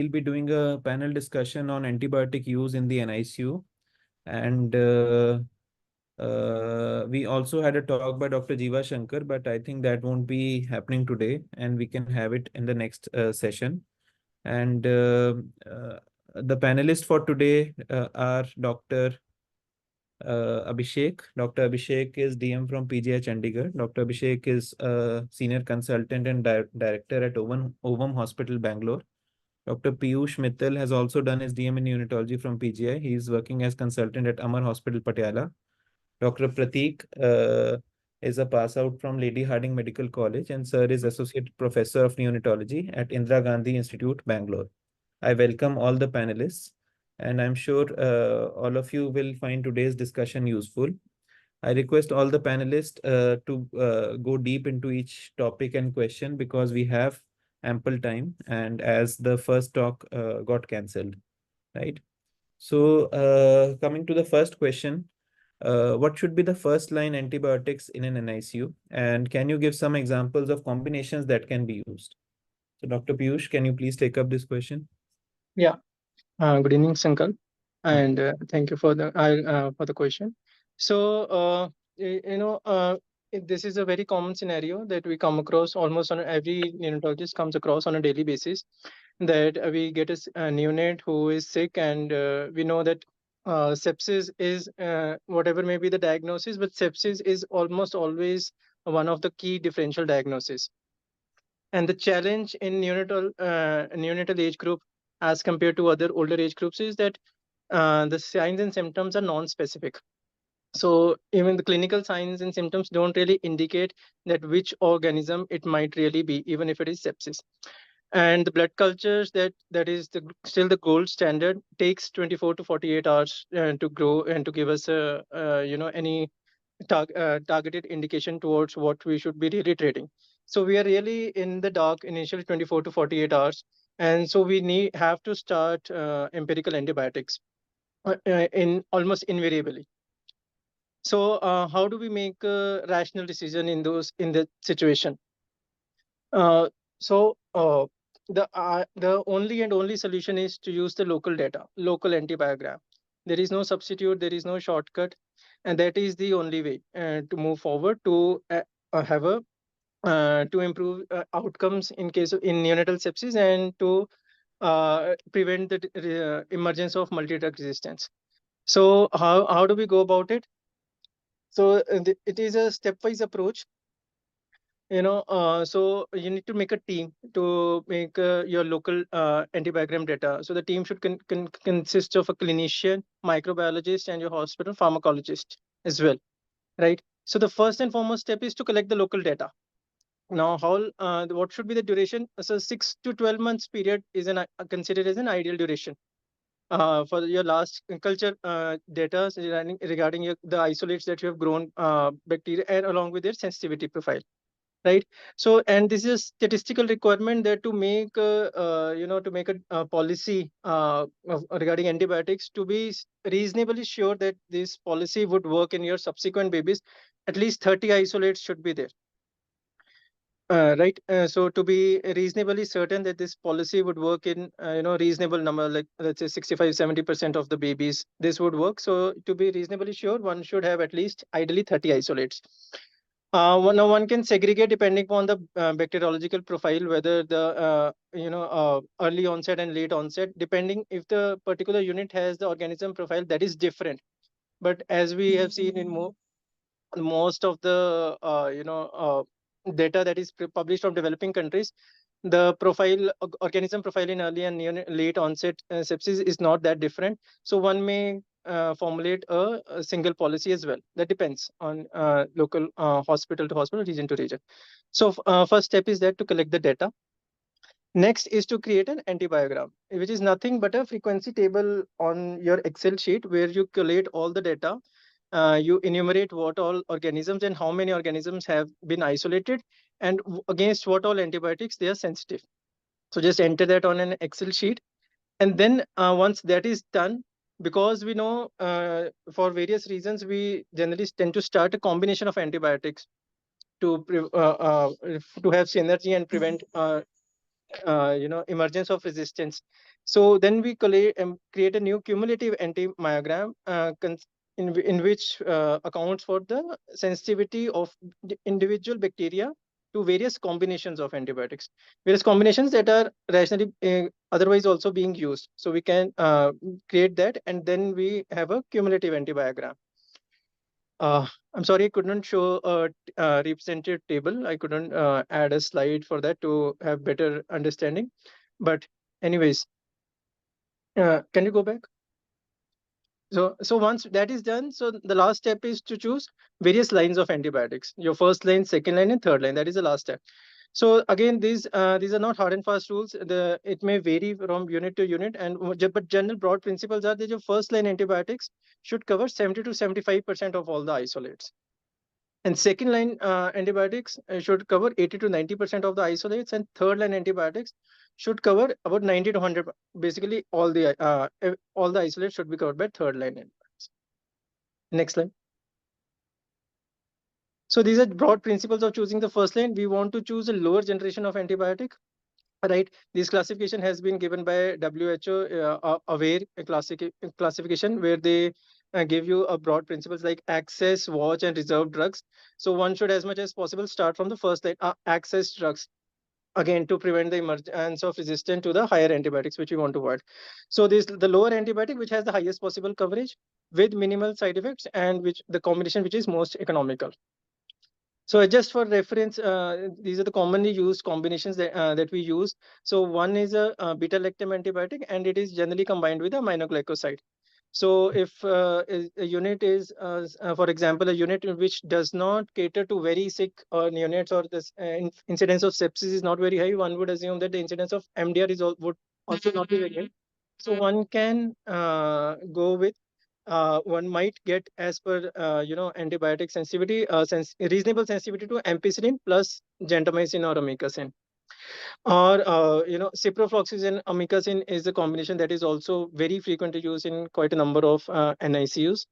We'll be doing a panel discussion on antibiotic use in the NICU. And we also had a talk by Dr. Jiva Shankar, but I think that won't be happening today, and we can have it in the next session. And the panelists for today are Dr. Abhishek. Dr. Abhishek is DM from PGI Chandigarh. Dr. Abhishek is a senior consultant and director at Ovum Hospital, Bangalore. Dr. Piyush Mittal has also done his DM in neonatology from PGI. He is working as consultant at Amar Hospital, Patiala. Dr. Prateek is a pass out from Lady Hardinge Medical College, and Sir is Associate Professor of Neonatology at Indira Gandhi Institute, Bangalore. I welcome all the panelists, and I'm sure all of you will find today's discussion useful. I request all the panelists to go deep into each topic and question because we have ample time, and as the first talk got cancelled, right? So coming to the first question, what should be the first line antibiotics in an NICU? And can you give some examples of combinations that can be used? So Dr. Piyush, can you please take up this question? Yeah. Good evening, Sankal, and thank you for the question. So, this is a very common scenario that we come across almost on every neonatologist comes across on a daily basis. That we get a neonate who is sick, and we know that sepsis is whatever may be the diagnosis, but sepsis is almost always one of the key differential diagnoses. And the challenge in neonatal age group as compared to other older age groups is that the signs and symptoms are non-specific. So even the clinical signs and symptoms don't really indicate that which organism it might really be, even if it is sepsis. And the blood cultures that is still the gold standard takes 24 to 48 hours to grow and to give us any targeted indication towards what we should be really treating. So we are really in the dark initially 24 to 48 hours. And so we have to start empirical antibiotics in almost invariably. So how do we make a rational decision in that situation? The only and only solution is to use the local data, local antibiogram. There is no substitute, there is no shortcut, and that is the only way to move forward to have a to improve outcomes in case of in neonatal sepsis and to prevent the emergence of multi-drug resistance. So how do we go about it? So it is a stepwise approach. So you need to make a team to make your local antibiogram data. So the team should consist of a clinician, microbiologist, and your hospital pharmacologist as well, right? So the first and foremost step is to collect the local data. Now, what should be the duration? So 6 to 12 months period is considered as an ideal duration for your last culture data regarding the isolates that you have grown bacteria and along with their sensitivity profile, right? So, and this is a statistical requirement that to make a policy regarding antibiotics, to be reasonably sure that this policy would work in your subsequent babies, at least 30 isolates should be there. Right. So to be reasonably certain that this policy would work in reasonable number, like let's say 65-70% of the babies, this would work. So to be reasonably sure, one should have at least ideally 30 isolates. Now one can segregate depending upon the bacteriological profile, whether the early onset and late onset, depending if the particular unit has the organism profile that is different. But as we have seen in most of the data that is published from developing countries, the organism profile in early and late onset sepsis is not that different. So one may formulate a single policy as well. That depends on local hospital to hospital, region to region. So first step is that to collect the data. Next is to create an antibiogram, which is nothing but a frequency table on your Excel sheet where you collate all the data. You enumerate what all organisms and how many organisms have been isolated and against what all antibiotics they are sensitive. So just enter that on an Excel sheet. And then once that is done, because we know for various reasons, we generally tend to start a combination of antibiotics to have synergy and prevent emergence of resistance. So then we create a new cumulative antimyogram in which accounts for the sensitivity of the individual bacteria to various combinations of antibiotics, various combinations that are rationally otherwise also being used. So we can create that, and then we have a cumulative antibiogram. I'm sorry, I couldn't show a representative table. I couldn't add a slide for that to have better understanding. But anyways, can you go back? So once that is done, so the last step is to choose various lines of antibiotics. Your first line, second line, and third line. That is the last step. So again, these are not hard and fast rules. It may vary from unit to unit, but general broad principles are that your first line antibiotics should cover 70 to 75% of all the isolates. And second line antibiotics should cover 80 to 90% of the isolates, and third line antibiotics should cover about 90 to 100. Basically, all the isolates should be covered by third line antibiotics. Next slide. So these are broad principles of choosing the first line. We want to choose a lower generation of antibiotic, right? This classification has been given by WHO, aware classification, where they give you a broad principles like access, watch, and reserve drugs. So one should, as much as possible, start from the first line, access drugs, again to prevent the emergence of resistance to the higher antibiotics which we want to avoid. So this the lower antibiotic which has the highest possible coverage with minimal side effects, and which the combination which is most economical. So just for reference, these are the commonly used combinations that we use. So one is a beta-lactam antibiotic, and it is generally combined with a aminoglycoside. So if a unit is, for example, a unit which does not cater to very sick neonates, or this incidence of sepsis is not very high, one would assume that the incidence of MDR would also not be very high. So one can go with one might get, as per antibiotic sensitivity, reasonable sensitivity to ampicillin plus gentamicin or amikacin. Or ciprofloxacin amikacin is a combination that is also very frequently used in quite a number of NICUs.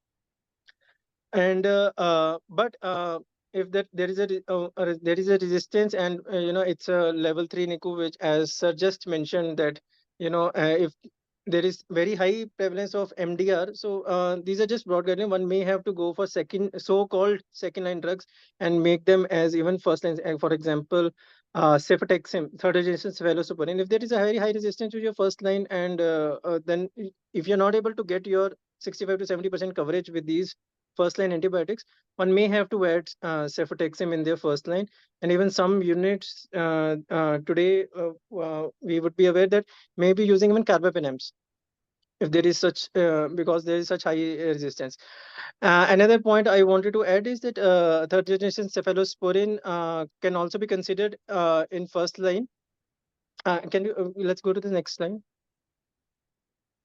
And but if there is a resistance, and it's a level 3 NICU, which, as sir just mentioned, that if there is very high prevalence of MDR, so these are just broad guidelines. One may have to go for so-called second line drugs and make them as even first line. For example, cephalosporin, third generation cephalosporin. If there is a very high resistance to your first line, and then if you're not able to get your 65 to 70% coverage with these first line antibiotics, one may have to add cefotaxime in their first line. And even some units today, we would be aware that may be using even carbapenems if there is such, because there is such high resistance. Another point I wanted to add is that third generation cephalosporin can also be considered in first line. Can you let's go to the next slide.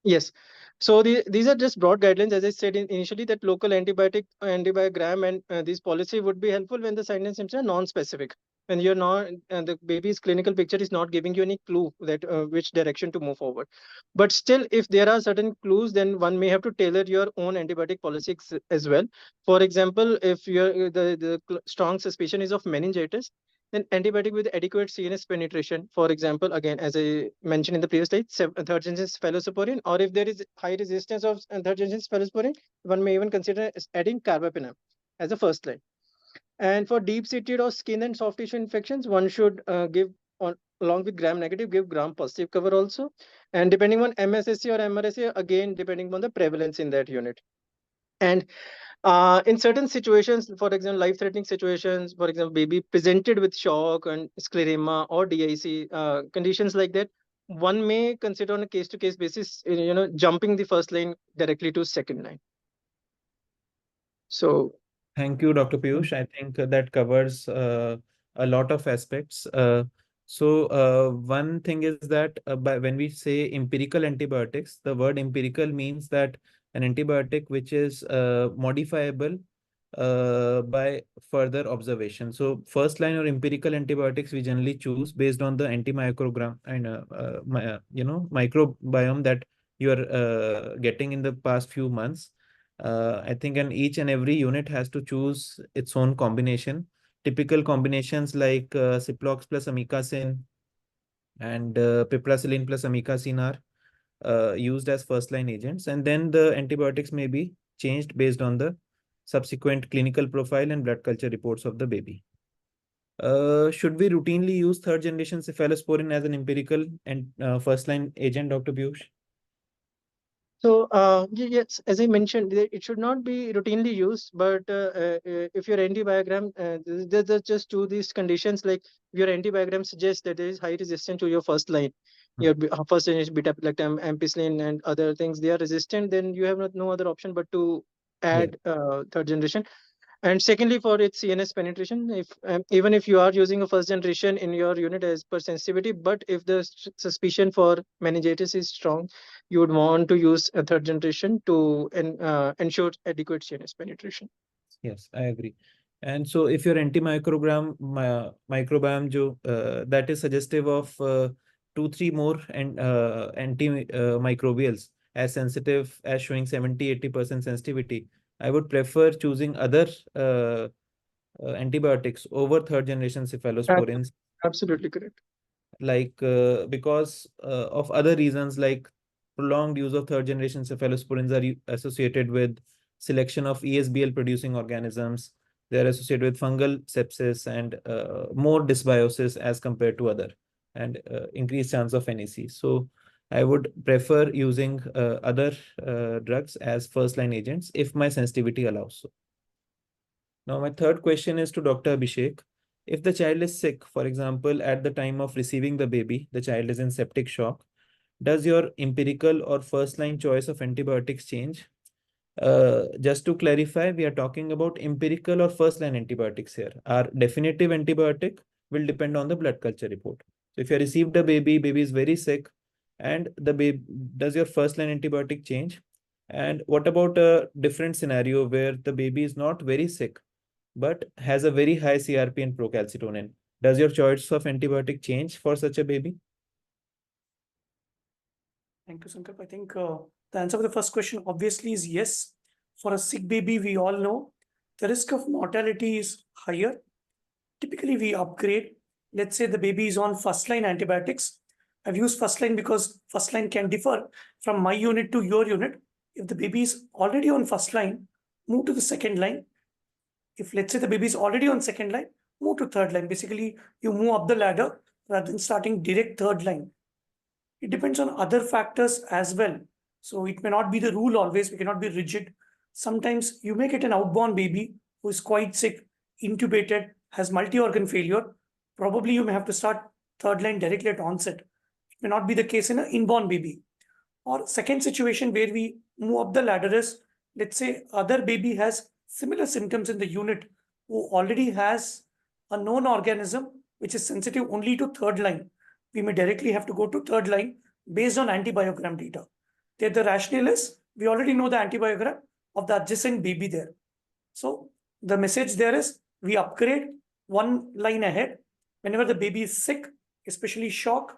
Yes. So these are just broad guidelines, as I said initially, that local antibiogram and this policy would be helpful when the signs and symptoms are non-specific. When you're not, the baby's clinical picture is not giving you any clue that which direction to move forward. But still, if there are certain clues, then one may have to tailor your own antibiotic policies as well. For example, if the strong suspicion is of meningitis, then antibiotic with adequate CNS penetration, for example, again, as I mentioned in the previous slide, third generation cephalosporin, or if there is high resistance of third generation cephalosporin, one may even consider adding carbapenem as a first line. And for deep-seated or skin and soft tissue infections, one should give, along with gram-negative, give gram-positive cover also. And depending on MSSC or MRSA, again, depending on the prevalence in that unit. And in certain situations, for example, life-threatening situations, for example, baby presented with shock and scleroderma or DIC, conditions like that, one may consider on a case-to-case basis, jumping the first line directly to second line. So Thank you, Dr. Piyush. I think that covers a lot of aspects. One thing is that when we say empirical antibiotics, the word empirical means that an antibiotic which is modifiable by further observation. So first line or empirical antibiotics we generally choose based on the antimicrogram and microbiome that you are getting in the past few months. I think each and every unit has to choose its own combination. Typical combinations like Ciplox plus amikacin, and piperacillin plus amikacin are used as first-line agents, and then the antibiotics may be changed based on the subsequent clinical profile and blood culture reports of the baby. Should we routinely use third-generation cephalosporin as an empirical and first-line agent, Dr. Piyush? So, yes, as I mentioned, it should not be routinely used, but if your antibiogram, just to these conditions, like your antibiogram suggests that there is high resistance to your first line, your first generation beta-lactam, ampicillin, and other things, they are resistant, then you have no other option but to Yeah. add third generation. And secondly, for its CNS penetration, if even if you are using a first generation in your unit as per sensitivity, but if the suspicion for meningitis is strong, you would want to use a third generation to ensure adequate CNS penetration. Yes, I agree. And so if your microbiome that is suggestive of 2, 3 more and antimicrobials as sensitive as showing 70-80% sensitivity, I would prefer choosing other antibiotics over third generation Ab- cephalosporins, Absolutely correct. like because of other reasons, like prolonged use of third generation cephalosporins are associated with selection of ESBL producing organisms. They are associated with fungal sepsis and more dysbiosis as compared to other, and increased chance of NEC. So I would prefer using other drugs as first line agents if my sensitivity allows so. Now, my third question is to Dr. Abhishek. If the child is sick, for example, at the time of receiving the baby, the child is in septic shock, does your empirical or first line choice of antibiotics change? Just to clarify, we are talking about empirical or first line antibiotics here. Our definitive antibiotic will depend on the blood culture report. So if you received a baby, baby is very sick, and the baby, does your first line antibiotic change? And what about a different scenario where the baby is not very sick, but has a very high CRP and procalcitonin? Does your choice of antibiotic change for such a baby? Thank you, Sankalp. I think the answer for the first question obviously is yes. For a sick baby, we all know the risk of mortality is higher. Typically, we upgrade. Let's say the baby is on first line antibiotics. I've used first line because first line can differ from my unit to your unit. If the baby is already on first line, move to the second line. If let's say the baby is already on second line, move to third line. Basically, you move up the ladder rather than starting direct third line. It depends on other factors as well. So it may not be the rule always. We cannot be rigid. Sometimes you may get an outborn baby who is quite sick, intubated, has multi-organ failure. Probably you may have to start third line directly at onset. It may not be the case in an inborn baby. Or second situation where we move up the ladder is, let's say other baby has similar symptoms in the unit who already has a known organism which is sensitive only to third line. We may directly have to go to third line based on antibiogram data. There the rationale is we already know the antibiogram of the adjacent baby there. So the message there is we upgrade one line ahead whenever the baby is sick, especially shock.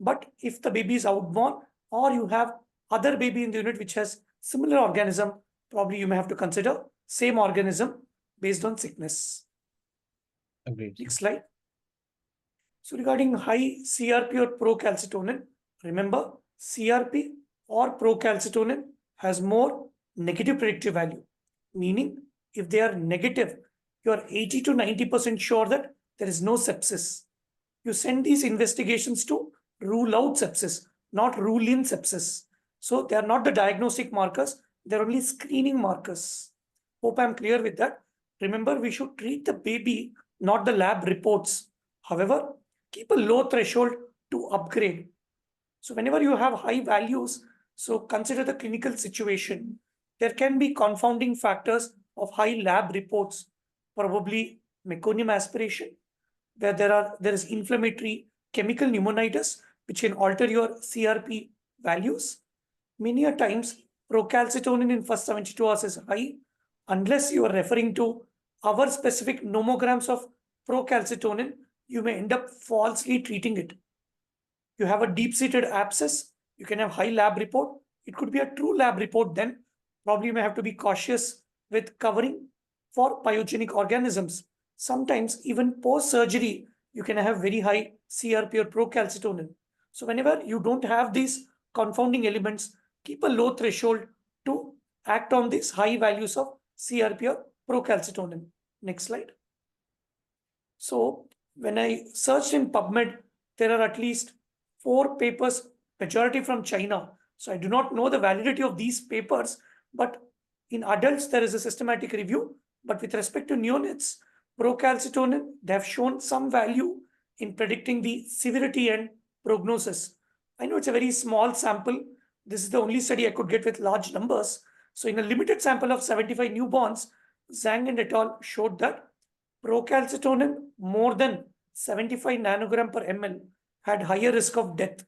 But if the baby is outborn or you have other baby in the unit which has similar organism, probably you may have to consider same organism based on sickness. Agreed. Next slide. So regarding high CRP or procalcitonin, remember CRP or procalcitonin has more negative predictive value, meaning if they are negative, you are 80 to 90% sure that there is no sepsis. You send these investigations to rule out sepsis, not rule in sepsis. So they are not the diagnostic markers, they're only screening markers. Hope I'm clear with that. Remember, we should treat the baby, not the lab reports. However, keep a low threshold to upgrade. So whenever you have high values, so consider the clinical situation. There can be confounding factors of high lab reports, probably meconium aspiration, where there is inflammatory chemical pneumonitis, which can alter your CRP values. Many a times, procalcitonin in first 72 hours is high, unless you are referring to our specific nomograms of procalcitonin, you may end up falsely treating it. You have a deep-seated abscess, you can have high lab report. It could be a true lab report then. Probably you may have to be cautious with covering for pyogenic organisms. Sometimes even post-surgery, you can have very high CRP or procalcitonin. So whenever you don't have these confounding elements, keep a low threshold to act on these high values of CRP or procalcitonin. Next slide. So when I searched in PubMed, there are at least 4 papers, majority from China. So I do not know the validity of these papers, but in adults, there is a systematic review. But with respect to neonates, procalcitonin, they have shown some value in predicting the severity and prognosis. I know it's a very small sample. This is the only study I could get with large numbers. So in a limited sample of 75 newborns, Zhang and et al. Showed that procalcitonin more than 75 nanogram per ml had higher risk of death.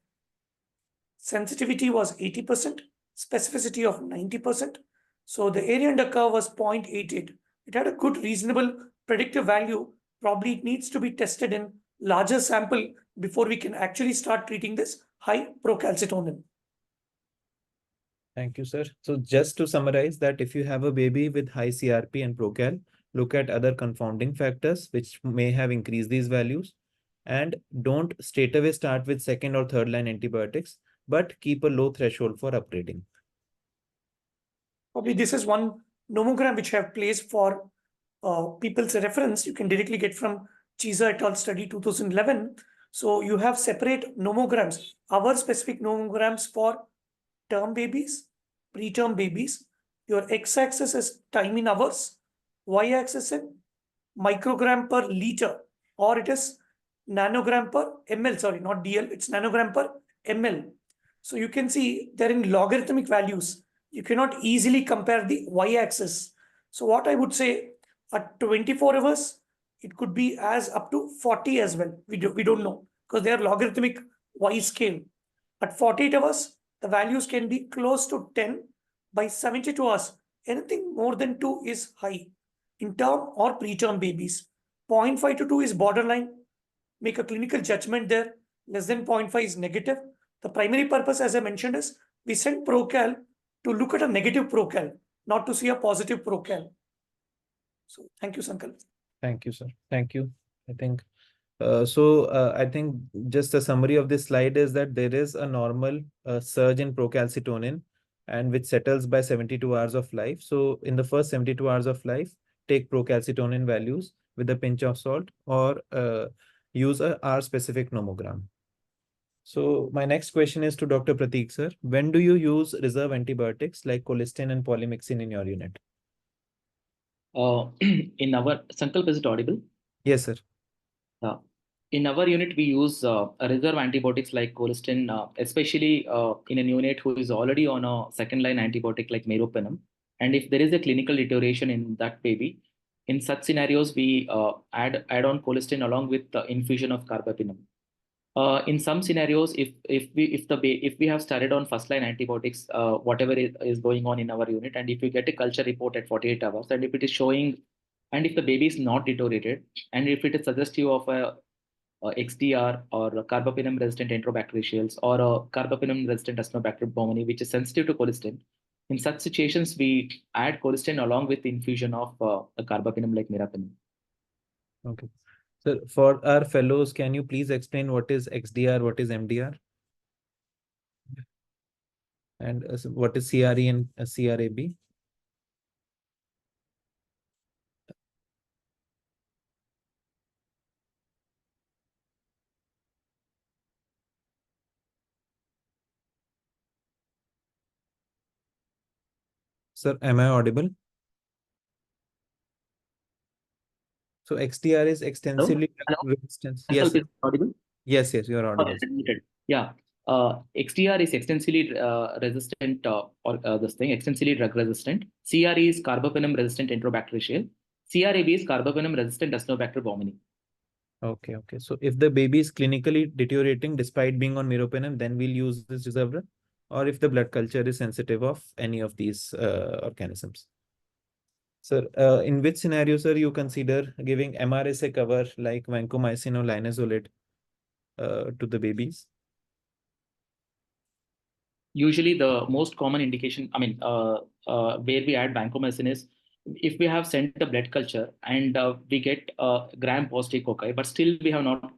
Sensitivity was 80%, specificity of 90%. So the area under curve was 0.88. It had a good, reasonable predictive value. Probably it needs to be tested in larger sample before we can actually start treating this high procalcitonin. Thank you, sir. So just to summarize that if you have a baby with high CRP and procal, look at other confounding factors which may have increased these values, and don't straight away start with second or third line antibiotics, but keep a low threshold for upgrading. Probably this is one nomogram which I have placed for people's reference. You can directly get from Chisa et al. Study 2011. So you have separate nomograms, our specific nomograms for term babies, preterm babies. Your x-axis is time in hours, y-axis is microgram per liter, or it is nanogram per ml. Sorry, not DL, it's nanogram per ml. So you can see they're in logarithmic values. You cannot easily compare the y-axis. So what I would say, at 24 hours, it could be as up to 40 as well. We don't know because they are logarithmic y scale. At 48 hours, the values can be close to 10. By 72 hours, anything more than 2 is high in term or preterm babies. 0.5 to 2 is borderline. Make a clinical judgment there. Less than 0.5 is negative. The primary purpose, as I mentioned, is we send procal to look at a negative procal, not to see a positive procal. So thank you, Sankalp. Thank you, sir. Thank you. I think I think just a summary of this slide is that there is a normal surge in procalcitonin, and which settles by 72 hours of life. So in the first 72 hours of life, take procalcitonin values with a pinch of salt, or use a R-specific nomogram. So my next question is to Dr. Prateek, sir. When do you use reserve antibiotics like colistin and polymyxin in your unit? In our Sankalp, is it audible? Yes, sir. In our unit, we use reserve antibiotics like colistin, especially in a neonate who is already on a second-line antibiotic like meropenem. And if there is a clinical deterioration in that baby, in such scenarios, we add on colistin along with the infusion of carbapenem. In some scenarios, if we have started on first-line antibiotics, whatever is going on in our unit, and if you get a culture report at 48 hours, and if it is showing, and if the baby is not deteriorated, and if it is suggestive of a XDR or carbapenem resistant enterobacteriales or a carbapenem resistant Acinetobacter baumannii, which is sensitive to colistin, in such situations, we add colistin along with the infusion of a carbapenem like meropenem. Okay. So for our fellows, can you please explain what is XDR, what is MDR? And what is CRE and CRAB? Sir, am I audible? So XDR is extensively resistance. Yes, Is audible? yes, you are audible. Yeah. XDR is extensively resistant extensively drug resistant. CRE is carbapenem resistant enterobacterial. CRAB is carbapenem resistant Acinetobacter baumannii. Okay. So if the baby is clinically deteriorating despite being on meropenem, then we'll use this reservoir, or if the blood culture is sensitive of any of these organisms. Sir, in which scenario, sir, you consider giving MRSA cover like vancomycin or linezolid to the babies? Usually the most common indication, where we add vancomycin is if we have sent the blood culture and we get gram-positive cocci, but still we have not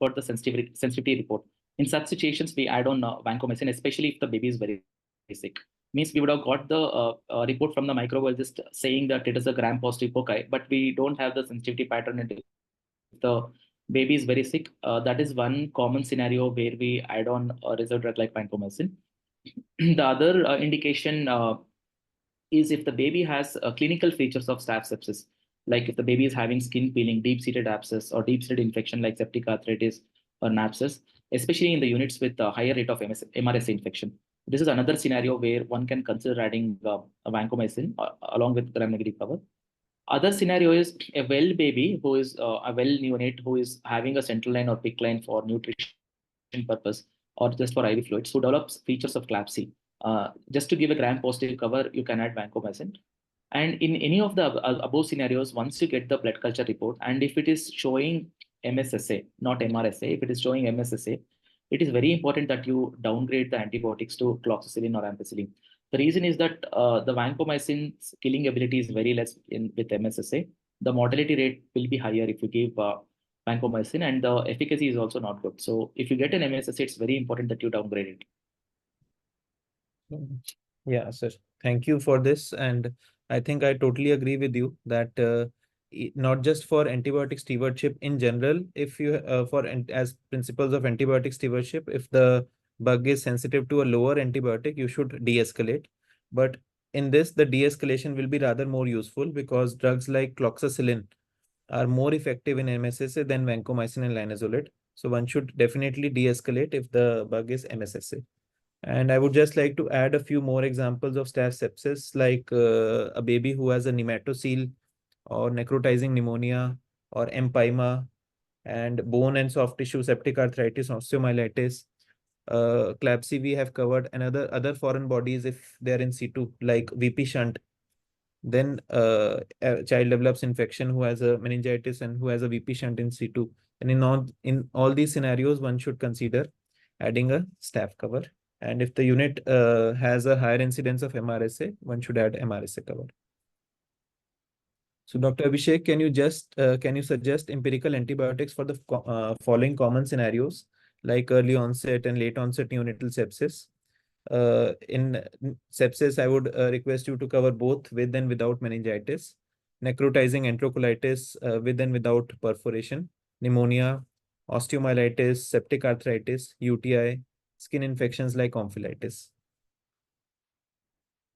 got the sensitivity report. In such situations, we add on vancomycin, especially if the baby is very sick. Means we would have got the report from the microbiologist saying that it is a gram-positive cocci, but we don't have the sensitivity pattern. And if the baby is very sick, that is one common scenario where we add on a reserve drug like vancomycin. The other indication is if the baby has clinical features of staph sepsis, like if the baby is having skin peeling, deep-seated abscess, or deep-seated infection like septic arthritis or abscess, especially in the units with a higher rate of MRSA infection. This is another scenario where one can consider adding vancomycin along with gram-negative cover. Other scenario is a well baby who is a well neonate who is having a central line or PICC line for nutrition purpose or just for IV fluids, who develops features of CLABSI. Just to give a gram-positive cover, you can add vancomycin. And in any of the above scenarios, once you get the blood culture report, and if it is showing MSSA, not MRSA, if it is showing MSSA, it is very important that you downgrade the antibiotics to cloxacillin or ampicillin. The reason is that the vancomycin's killing ability is very less with MSSA. The mortality rate will be higher if you give vancomycin, and the efficacy is also not good. So if you get an MSSA, it's very important that you downgrade it. Yeah, sir. Thank you for this. And I think I totally agree with you that not just for antibiotic stewardship in general, if you as principles of antibiotic stewardship, if the bug is sensitive to a lower antibiotic, you should de-escalate. But in this, the de-escalation will be rather more useful because drugs like cloxacillin are more effective in MSSA than vancomycin and linezolid. So one should definitely de-escalate if the bug is MSSA. And I would just like to add a few more examples of staph sepsis, like a baby who has a nematocele or necrotizing pneumonia or empyema, and bone and soft tissue septic arthritis, osteomyelitis. CLABSI we have covered, and other foreign bodies if they're in situ, like VP shunt. Then a child develops infection who has a meningitis and who has a VP shunt in situ. And in all these scenarios, one should consider adding a staph cover. And if the unit has a higher incidence of MRSA, one should add MRSA cover. So Dr. Abhishek, can you suggest empirical antibiotics for the following common scenarios like early onset and late onset neonatal sepsis? In sepsis, I would request you to cover both with and without meningitis, necrotizing enterocolitis with and without perforation, pneumonia, osteomyelitis, septic arthritis, UTI, skin infections like tonsillitis.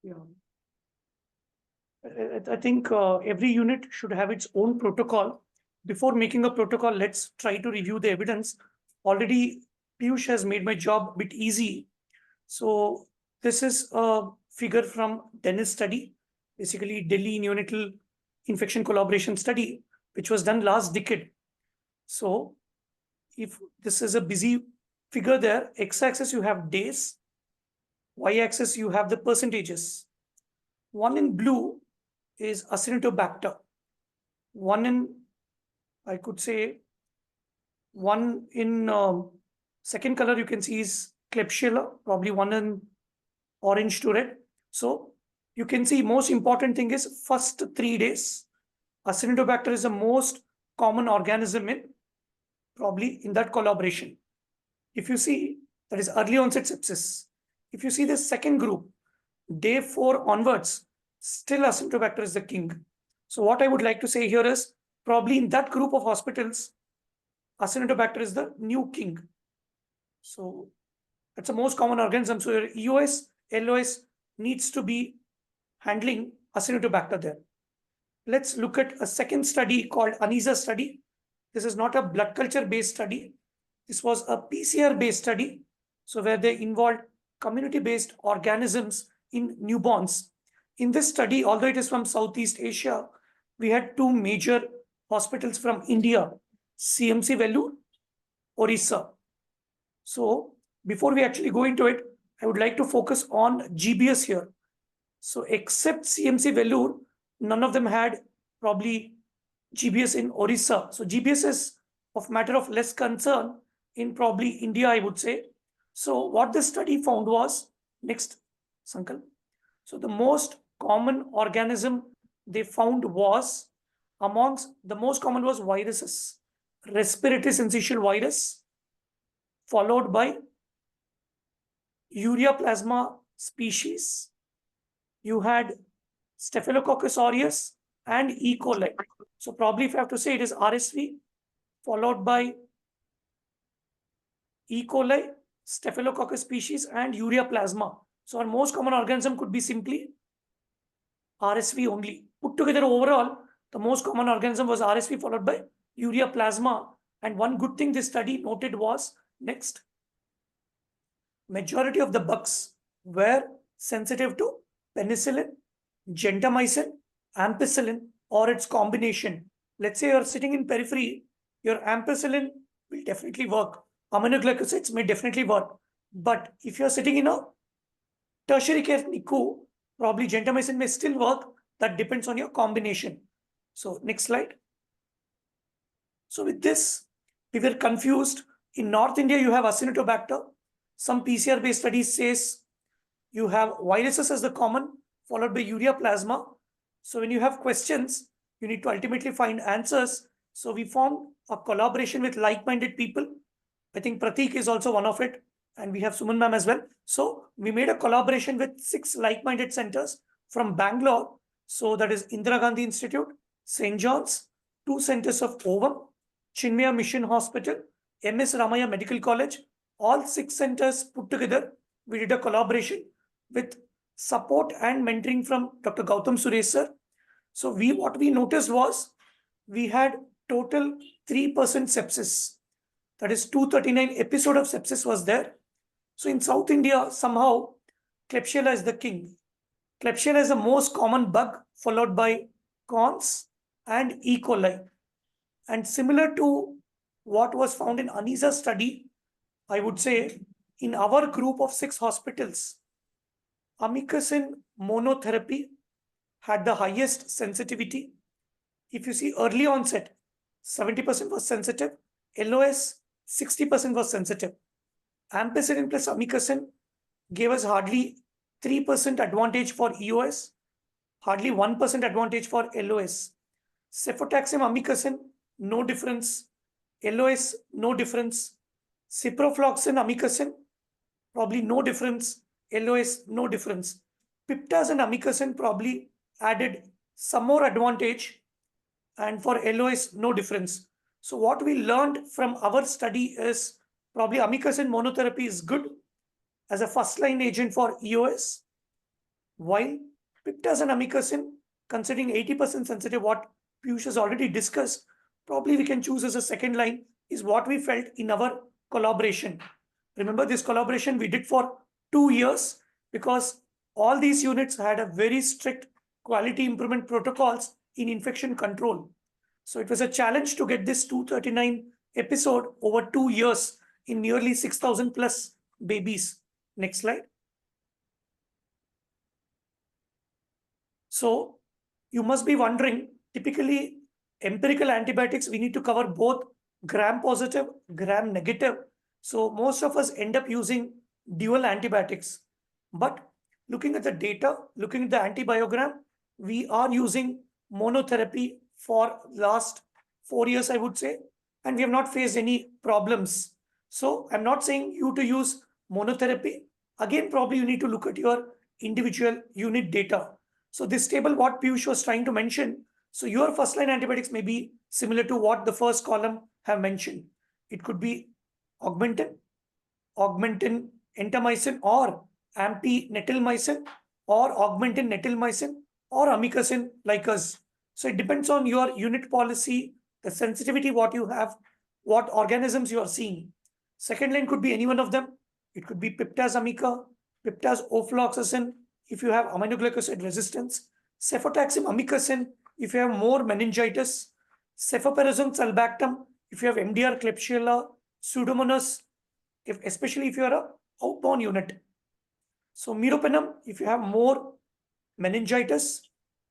Yeah. I think every unit should have its own protocol. Before making a protocol, let's try to review the evidence. Already, Piyush has made my job a bit easy. So this is a figure from Dennis study, basically Delhi neonatal infection collaboration study, which was done last decade. So if this is a busy figure there, x-axis you have days, y-axis you have the percentages. One in blue is Acinetobacter. One in, I could say, one in second color you can see is Klebsiella, probably one in orange to red. So you can see most important thing is first 3 days. Acinetobacter is the most common organism in probably in that collaboration. If you see, that is early onset sepsis. If you see the second group, day 4 onwards, still Acinetobacter is the king. So what I would like to say here is probably in that group of hospitals, Acinetobacter is the new king. So that's the most common organism. So your EOS, LOS needs to be handling Acinetobacter there. Let's look at a second study called ANISA study. This is not a blood culture based study. This was a PCR based study. So where they involved community based organisms in newborns. In this study, although it is from Southeast Asia, we had 2 major hospitals from India, CMC Vellore, Orissa. So before we actually go into it, I would like to focus on GBS here. So except CMC Vellore, none of them had probably GBS in Orissa. So GBS is of matter of less concern in probably India, I would say. So what this study found was, next, Sankal. So the most common organism they found was amongst the most common was viruses, respiratory syncytial virus, followed by urea plasma species. You had Staphylococcus aureus and E. coli. So probably if I have to say, it is RSV, followed by E. coli, Staphylococcus species, and urea plasma. So our most common organism could be simply RSV only. Put together overall, the most common organism was RSV, followed by urea plasma. And one good thing this study noted was, next, majority of the bugs were sensitive to penicillin, gentamicin, ampicillin, or its combination. Let's say you're sitting in periphery, your ampicillin will definitely work. Aminoglycosides may definitely work. But if you're sitting in a tertiary care NICU, probably gentamicin may still work. That depends on your combination. So next slide. So with this, we were confused. In North India, you have Acinetobacter. Some PCR-based studies says you have viruses as the common, followed by urea plasma. So when you have questions, you need to ultimately find answers. So we formed a collaboration with like-minded people. I think Pratik is also one of it, and we have Suman ma'am as well. So we made a collaboration with 6 like-minded centers from Bangalore. So that is Indira Gandhi Institute, St. John's, 2 centers of Ovam, Chinmaya Mission Hospital, MS Ramaya Medical College. All 6 centers put together, we did a collaboration with support and mentoring from Dr. Gautam Suresh sir. So what we noticed was, we had total 3% sepsis. That is 239 episode of sepsis was there. So in South India, somehow Klebsiella is the king. Klebsiella is the most common bug, followed by cons and E. coli. And similar to what was found in Anisa's study, I would say in our group of 6 hospitals, amikacin monotherapy had the highest sensitivity. If you see early onset, 70% was sensitive. LOS, 60% was sensitive. Ampicillin plus amikacin gave us hardly 3% advantage for EOS, hardly 1% advantage for LOS. Cefotaxime amikacin, no difference. LOS, no difference. Ciprofloxacin amikacin, probably no difference. LOS, no difference. Piptaz and amikacin probably added some more advantage, and for LOS, no difference. So what we learned from our study is, probably amikacin monotherapy is good as a first-line agent for EOS, while piptaz and amikacin, considering 80% sensitive, what Piyush has already discussed, probably we can choose as a second line, is what we felt in our collaboration. Remember, this collaboration we did for 2 years, because all these units had a very strict quality improvement protocols in infection control. So it was a challenge to get this 239 episode over 2 years in nearly 6,000 plus babies. Next slide. So you must be wondering, typically empirical antibiotics, we need to cover both gram positive, gram negative. So most of us end up using dual antibiotics. But looking at the data, looking at the antibiogram, we are using monotherapy for last 4 years, I would say, and we have not faced any problems. So I'm not saying you to use monotherapy. Again, probably you need to look at your individual unit data. So this table, what Piyush was trying to mention, so your first line antibiotics may be similar to what the first column have mentioned. It could be augmentin, entamycin, or ampi-netilmycin, or augmentin netilmycin, or amikacin like us. So it depends on your unit policy, the sensitivity what you have, what organisms you are seeing. Second line could be any one of them. It could be piptaz amica, piptaz ofloxacin if you have aminoglycoside resistance, cefotaxime amikacin if you have more meningitis, cefoperazone sulbactam if you have MDR Klebsiella, Pseudomonas, especially if you are a outbound unit. So meropenem if you have more meningitis.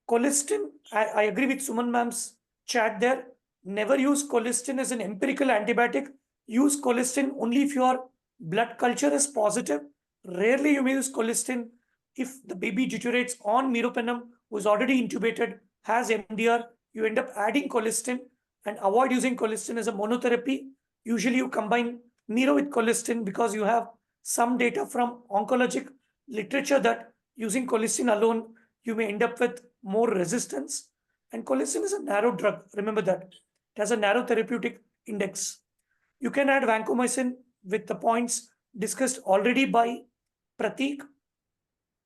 Colistin, I agree with Suman ma'am's chat there. Never use colistin as an empirical antibiotic. Use colistin only if your blood culture is positive. Rarely you may use colistin if the baby deteriorates on meropenem who is already intubated has MDR, you end up adding colistin and avoid using colistin as a monotherapy. Usually you combine Miro with colistin because you have some data from oncologic literature that using colistin alone, you may end up with more resistance. And colistin is a narrow drug. Remember that. It has a narrow therapeutic index. You can add vancomycin with the points discussed already by Pratik.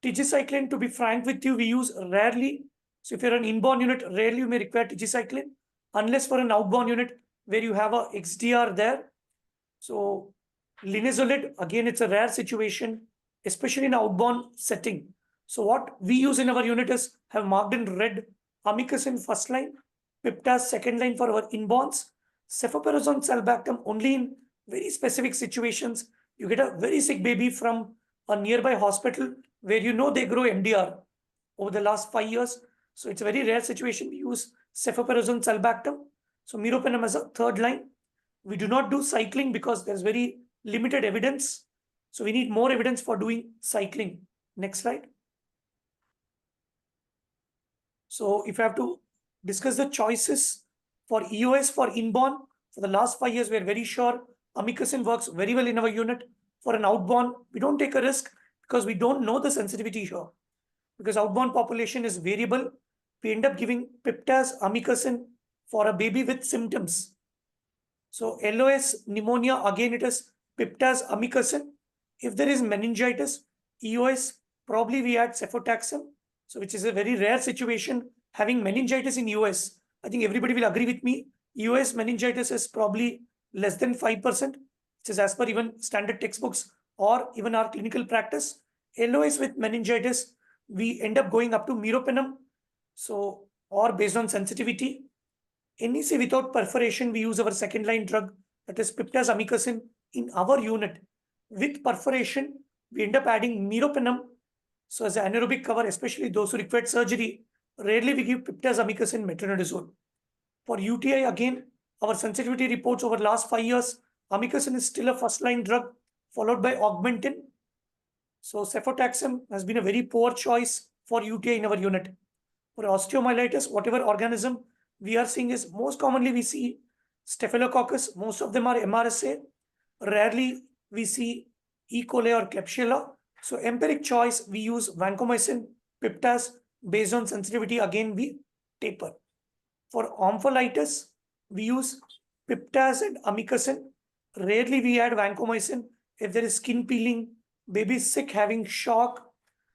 Tigecycline, to be frank with you, we use rarely. So if you're an inborn unit, rarely you may require tigecycline, unless for an outborn unit where you have a XDR there. So linezolid, again, it's a rare situation, especially in outborn setting. So what we use in our unit is have marked in red amikacin first line, piptaz second line for our inborns, cephalosporin sulbactam only in very specific situations. You get a very sick baby from a nearby hospital where you know they grow MDR over the last 5 years. So it's a very rare situation. We use cephalosporin sulbactam. So meropenem as a third line. We do not do cycling because there's very limited evidence. So we need more evidence for doing cycling. Next slide. So if I have to discuss the choices for EOS for inborn, for the last 5 years, we're very sure amikacin works very well in our unit. For an outborn, we don't take a risk because we don't know the sensitivity here. Because outborn population is variable, we end up giving piptaz amikacin for a baby with symptoms. So LOS pneumonia, again it is piptaz amikacin. If there is meningitis, EOS, probably we add cefotaxime. So which is a very rare situation having meningitis in EOS. I think everybody will agree with me. EOS meningitis is probably less than 5%, which is as per even standard textbooks or even our clinical practice. LOS with meningitis, we end up going up to meropenem. So, or based on sensitivity. NEC without perforation, we use our second line drug, that is piptaz amikacin in our unit. With perforation, we end up adding meropenem. So as an anaerobic cover, especially those who require surgery, rarely we give piptaz amikacin metronidazole. For UTI, again, our sensitivity reports over last 5 years, amikacin is still a first line drug, followed by augmentin. So cefotaxime has been a very poor choice for UTI in our unit. For osteomyelitis, whatever organism we are seeing is most commonly we see staphylococcus. Most of them are MRSA. Rarely we see E. coli or Klebsiella. So empiric choice, we use vancomycin, piptaz. Based on sensitivity, again we taper. For omphalitis, we use piptaz and amikacin. Rarely we add vancomycin if there is skin peeling, baby is sick, having shock.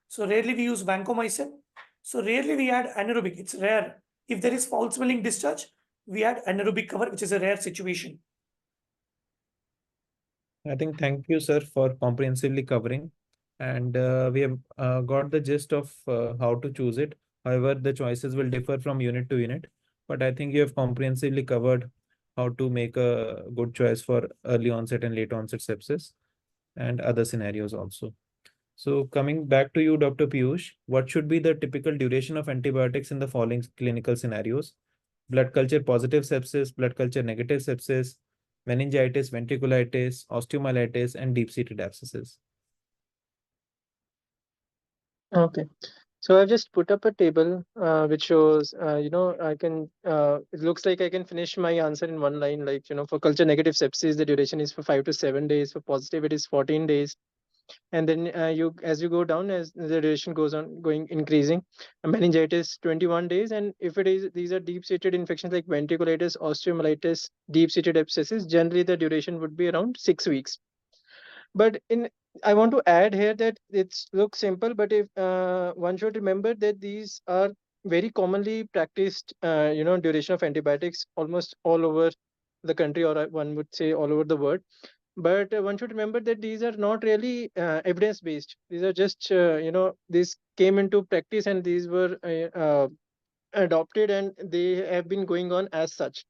So rarely we use vancomycin. So rarely we add anaerobic. It's rare. If there is foul smelling discharge, we add anaerobic cover, which is a rare situation. I think thank you, sir, for comprehensively covering. And we have got the gist of how to choose it. However, the choices will differ from unit to unit. But I think you have comprehensively covered how to make a good choice for early onset and late onset sepsis and other scenarios also. So coming back to you, Dr. Piyush, what should be the typical duration of antibiotics in the following clinical scenarios? Blood culture positive sepsis, blood culture negative sepsis, meningitis, ventriculitis, osteomyelitis, and deep-seated abscesses. Okay. So I've just put up a table which shows, I can, it looks like I can finish my answer in one line, like, for culture negative sepsis, the duration is for 5 to 7 days. For positive, it is 14 days. And then as you go down, as the duration goes on increasing, meningitis 21 days. And if these are deep-seated infections like ventriculitis, osteomyelitis, deep-seated abscesses, generally the duration would be around 6 weeks. But I want to add here that it looks simple, but if one should remember that these are very commonly practiced, duration of antibiotics almost all over the country, or one would say all over the world. But one should remember that these are not really evidence-based. These are just, these came into practice and these were adopted and they have been going on as such.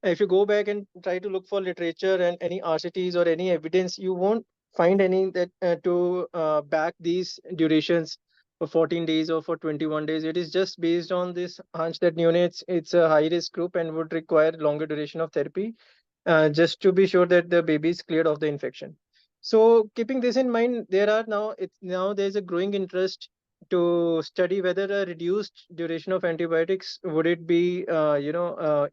If you go back and try to look for literature and any RCTs or any evidence, you won't find any that to back these durations for 14 days or for 21 days. It is just based on this hunch that neonates, it's a high risk group and would require longer duration of therapy just to be sure that the baby is cleared of the infection. So keeping this in mind, there's a growing interest to study whether a reduced duration of antibiotics would it be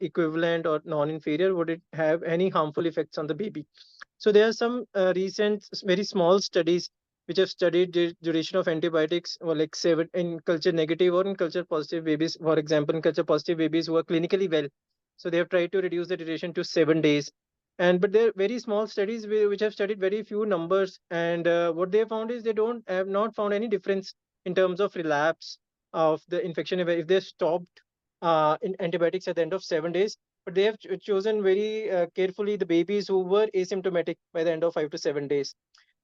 equivalent or non-inferior, would it have any harmful effects on the baby. So there are some recent very small studies which have studied the duration of antibiotics, or like seven in culture negative or in culture positive babies. For example, in culture positive babies who are clinically well, so they have tried to reduce the duration to 7 days. And but they're very small studies which have studied very few numbers, and what they have found is they don't have not found any difference in terms of relapse of the infection if they stopped in antibiotics at the end of 7 days. But they have chosen very carefully the babies who were asymptomatic by the end of 5 to 7 days.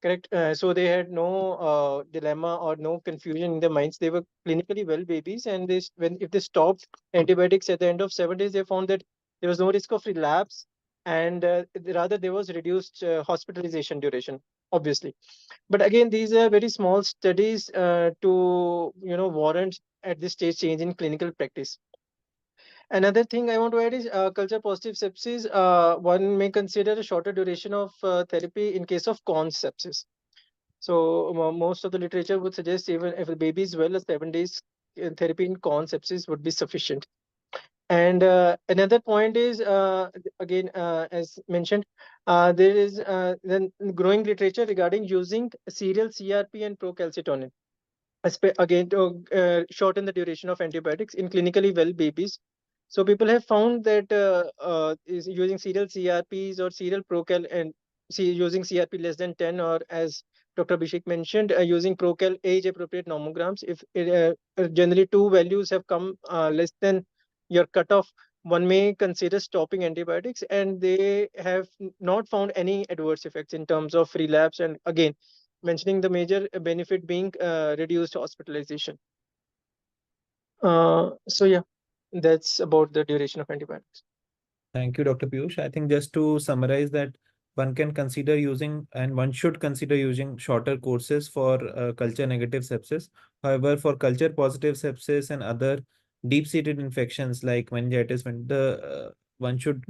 Correct. So they had no dilemma or no confusion in their minds. They were clinically well babies, and if they stopped antibiotics at the end of 7 days, they found that there was no risk of relapse, and rather there was reduced hospitalization duration, obviously. But again, these are very small studies to warrant at this stage change in clinical practice. Another thing I want to add is culture positive sepsis. One may consider a shorter duration of therapy in case of cons sepsis. So most of the literature would suggest even if a baby is well, a 7 days therapy in cons sepsis would be sufficient. And another point is, again, as mentioned, there is then growing literature regarding using serial CRP and procalcitonin, again, to shorten the duration of antibiotics in clinically well babies. So people have found that is using serial CRPs or serial Procal and using CRP less than 10, or as Dr. Abhishek mentioned, using Procal age-appropriate nomograms. If generally two values have come less than your cutoff, one may consider stopping antibiotics, and they have not found any adverse effects in terms of relapse. And again, mentioning the major benefit being reduced hospitalization. So yeah, that's about the duration of antibiotics. Thank you, Dr. Piyush. I think just to summarize that one can consider using and one should consider using shorter courses for culture negative sepsis. However, for culture positive sepsis and other deep-seated infections like meningitis, one should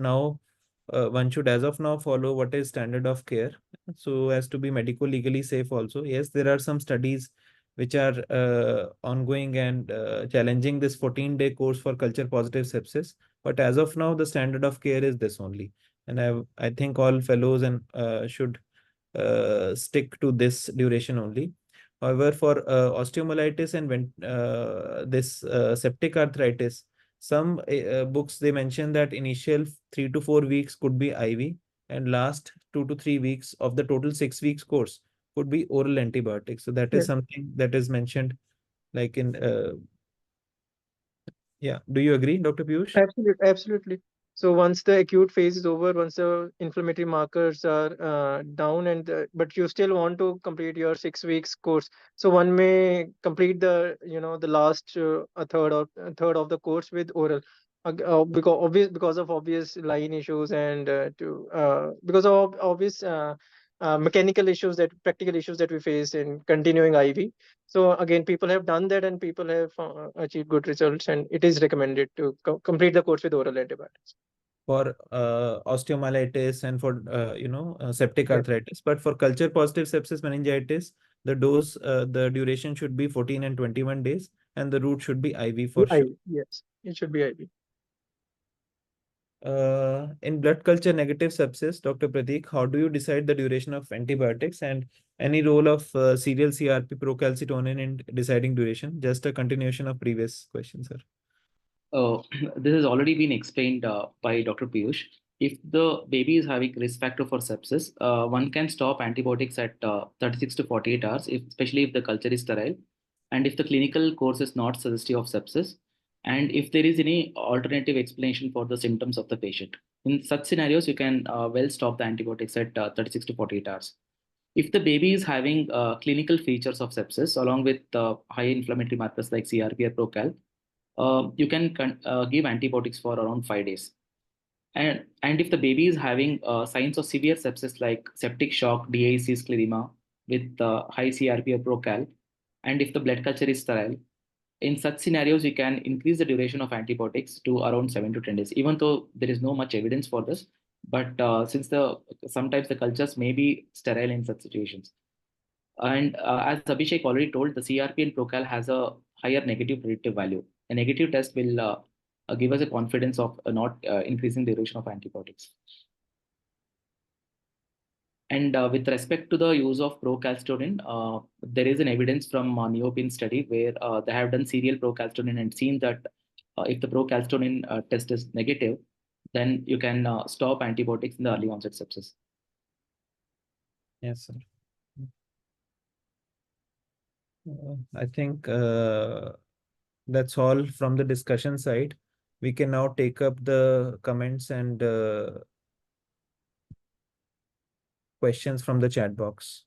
as of now follow what is standard of care so as to be medical legally safe also. Yes, there are some studies which are ongoing and challenging this 14-day course for culture positive sepsis. But as of now, the standard of care is this only. And I think all fellows and should stick to this duration only. However, for osteomyelitis and this septic arthritis, some books they mention that initial 3 to 4 weeks could be IV, and last 2 to 3 weeks of the total 6 weeks course could be oral antibiotics. So that is Yes. something that is mentioned like in yeah. Do you agree, Dr. Piyush? Absolutely. So once the acute phase is over, once the inflammatory markers are down, and but you still want to complete your 6 weeks course, so one may complete the last a third of the course with oral, because of obvious line issues, and because of obvious mechanical issues, that practical issues that we face in continuing IV. So again, people have done that, and people have achieved good results, and it is recommended to complete the course with oral antibiotics. For osteomyelitis and for septic Yeah. arthritis. But for culture positive sepsis meningitis, the duration should be 14 and 21 days, and the route should be IV for sure. Yes, it should be IV. In blood culture negative sepsis, Dr. Pratik, how do you decide the duration of antibiotics and any role of serial CRP procalcitonin in deciding duration? Just a continuation of previous question, sir. This has already been explained by Dr. Piyush. If the baby is having risk factor for sepsis, one can stop antibiotics at 36 to 48 hours, especially if the culture is sterile, and if the clinical course is not suggestive of sepsis, and if there is any alternative explanation for the symptoms of the patient. In such scenarios, you can well stop the antibiotics at 36 to 48 hours. If the baby is having clinical features of sepsis along with high inflammatory markers like CRP or Procal, you can give antibiotics for around 5 days. And if the baby is having signs of severe sepsis like septic shock, DIC, scleroderma with high CRP or Procal, and if the blood culture is sterile, in such scenarios, you can increase the duration of antibiotics to around 7 to 10 days, even though there is no much evidence for this. But since sometimes the cultures may be sterile in such situations. And as Abhishek already told, the CRP and Procal has a higher negative predictive value. A negative test will give us a confidence of not increasing the duration of antibiotics. And with respect to the use of procalcitonin, there is an evidence from neonates study where they have done serial procalcitonin and seen that if the procalcitonin test is negative, then you can stop antibiotics in the early onset sepsis. Yes, sir. I think that's all from the discussion side. We can now take up the comments and questions from the chat box.